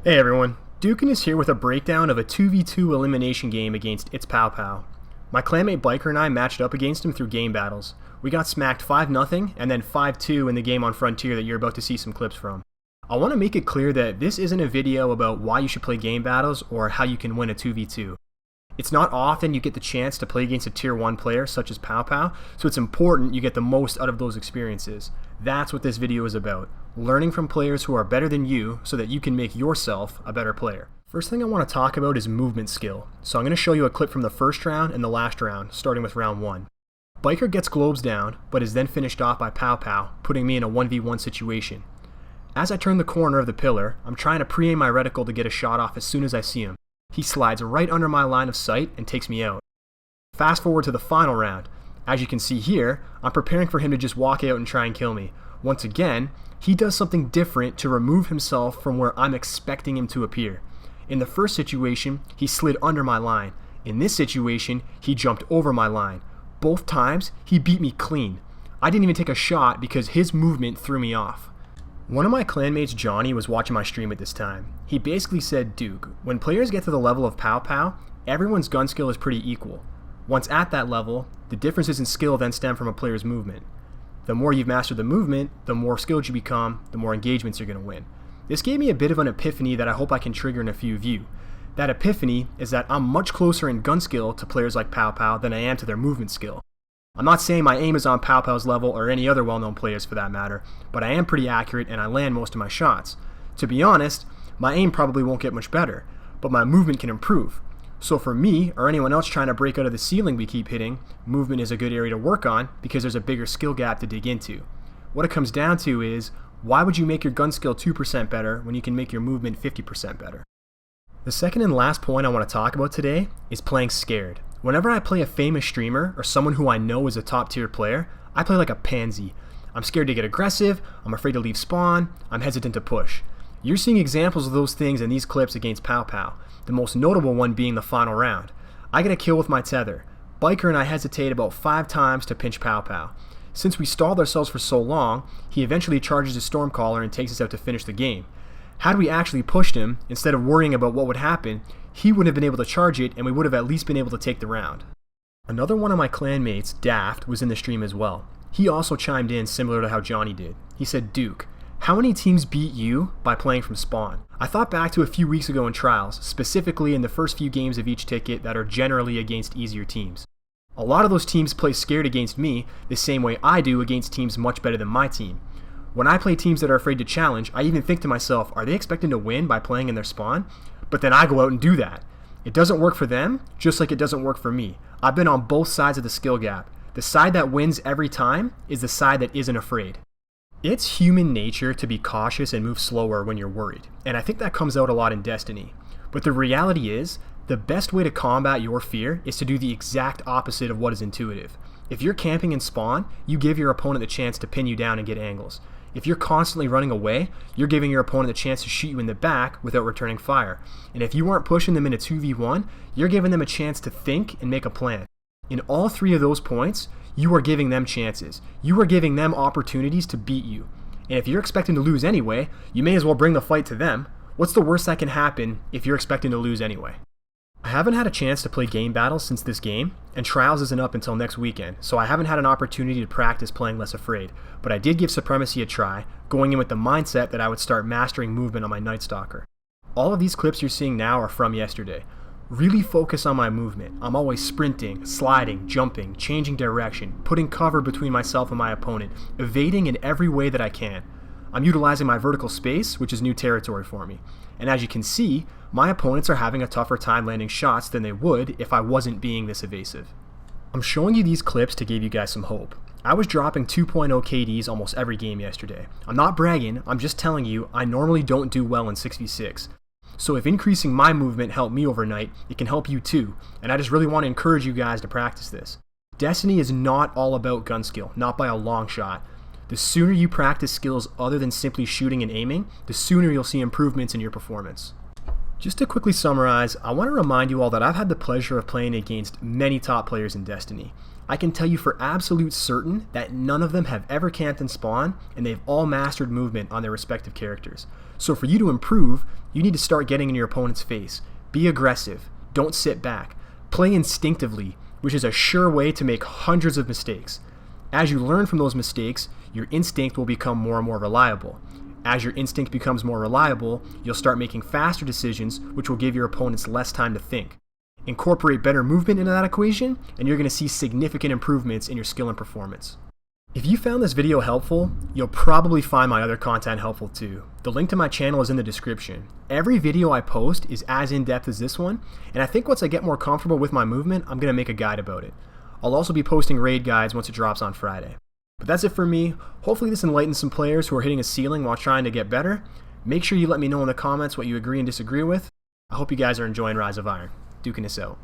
Hey everyone, Dukin is here with a breakdown of a 2v2 elimination game against It's Pow Pow. My clanmate Biker and I matched up against him through game battles. We got smacked 5-0 and then 5-2 in the game on Frontier that you're about to see some clips from. I want to make it clear that this isn't a video about why you should play game battles or how you can win a 2v2. It's not often you get the chance to play against a tier 1 player such as Pow Pow, so it's important you get the most out of those experiences. That's what this video is about, learning from players who are better than you so that you can make yourself a better player. First thing I want to talk about is movement skill, so I'm going to show you a clip from the first round and the last round, starting with round 1. Biker gets globes down, but is then finished off by Pow Pow, putting me in a 1v1 situation. As I turn the corner of the pillar, I'm trying to pre-aim my reticle to get a shot off as soon as I see him. He slides right under my line of sight and takes me out. Fast forward to the final round. As you can see here, I'm preparing for him to just walk out and try and kill me. Once again, he does something different to remove himself from where I'm expecting him to appear. In the first situation, he slid under my line. In this situation, he jumped over my line. Both times, he beat me clean. I didn't even take a shot because his movement threw me off. One of my clanmates, Johnny, was watching my stream at this time. He basically said, Duke, when players get to the level of Pow Pow, everyone's gun skill is pretty equal. Once at that level, the differences in skill then stem from a player's movement. The more you've mastered the movement, the more skilled you become, the more engagements you're going to win. This gave me a bit of an epiphany that I hope I can trigger in a few of you. That epiphany is that I'm much closer in gun skill to players like Pow Pow than I am to their movement skill. I'm not saying my aim is on Pow Pow's level or any other well-known players for that matter, but I am pretty accurate and I land most of my shots. To be honest, my aim probably won't get much better, but my movement can improve. So for me, or anyone else trying to break out of the ceiling we keep hitting, movement is a good area to work on because there's a bigger skill gap to dig into. What it comes down to is, why would you make your gun skill 2% better when you can make your movement 50% better? The second and last point I want to talk about today is playing scared. Whenever I play a famous streamer or someone who I know is a top tier player, I play like a pansy. I'm scared to get aggressive, I'm afraid to leave spawn, I'm hesitant to push. You're seeing examples of those things in these clips against Pow Pow, the most notable one being the final round. I get a kill with my tether. Biker and I hesitate about 5 times to pinch Pow Pow. Since we stalled ourselves for so long, he eventually charges his Stormcaller and takes us out to finish the game. Had we actually pushed him, instead of worrying about what would happen, he wouldn't have been able to charge it and we would have at least been able to take the round. Another one of my clanmates, Daft, was in the stream as well. He also chimed in similar to how Johnny did. He said, Duke, how many teams beat you by playing from spawn? I thought back to a few weeks ago in Trials, specifically in the first few games of each ticket that are generally against easier teams. A lot of those teams play scared against me the same way I do against teams much better than my team. When I play teams that are afraid to challenge, I even think to myself, are they expecting to win by playing in their spawn? But then I go out and do that. It doesn't work for them, just like it doesn't work for me. I've been on both sides of the skill gap. The side that wins every time is the side that isn't afraid. It's human nature to be cautious and move slower when you're worried, and I think that comes out a lot in Destiny. But the reality is, the best way to combat your fear is to do the exact opposite of what is intuitive. If you're camping in spawn, you give your opponent the chance to pin you down and get angles. If you're constantly running away, you're giving your opponent the chance to shoot you in the back without returning fire. And if you aren't pushing them in a 2v1, you're giving them a chance to think and make a plan. In all 3 of those points, you are giving them chances. You are giving them opportunities to beat you. And if you're expecting to lose anyway, you may as well bring the fight to them. What's the worst that can happen if you're expecting to lose anyway? I haven't had a chance to play game battles since this game, and Trials isn't up until next weekend, so I haven't had an opportunity to practice playing less afraid, but I did give Supremacy a try, going in with the mindset that I would start mastering movement on my Night Stalker. All of these clips you're seeing now are from yesterday. Really focus on my movement. I'm always sprinting, sliding, jumping, changing direction, putting cover between myself and my opponent, evading in every way that I can. I'm utilizing my vertical space, which is new territory for me. And as you can see, my opponents are having a tougher time landing shots than they would if I wasn't being this evasive. I'm showing you these clips to give you guys some hope. I was dropping 2.0 KDs almost every game yesterday. I'm not bragging, I'm just telling you I normally don't do well in 6v6. So if increasing my movement helped me overnight, it can help you too, and I just really want to encourage you guys to practice this. Destiny is not all about gun skill, not by a long shot. The sooner you practice skills other than simply shooting and aiming, the sooner you'll see improvements in your performance. Just to quickly summarize, I want to remind you all that I've had the pleasure of playing against many top players in Destiny. I can tell you for absolute certain that none of them have ever camped in spawn, and they've all mastered movement on their respective characters. So for you to improve, you need to start getting in your opponent's face. Be aggressive. Don't sit back. Play instinctively, which is a sure way to make hundreds of mistakes. As you learn from those mistakes, your instinct will become more and more reliable. As your instinct becomes more reliable, you'll start making faster decisions, which will give your opponents less time to think. Incorporate better movement into that equation, and you're going to see significant improvements in your skill and performance. If you found this video helpful, you'll probably find my other content helpful too. The link to my channel is in the description. Every video I post is as in-depth as this one, and I think once I get more comfortable with my movement, I'm going to make a guide about it. I'll also be posting raid guides once it drops on Friday. But that's it for me. Hopefully this enlightens some players who are hitting a ceiling while trying to get better. Make sure you let me know in the comments what you agree and disagree with. I hope you guys are enjoying Rise of Iron. Duking this out.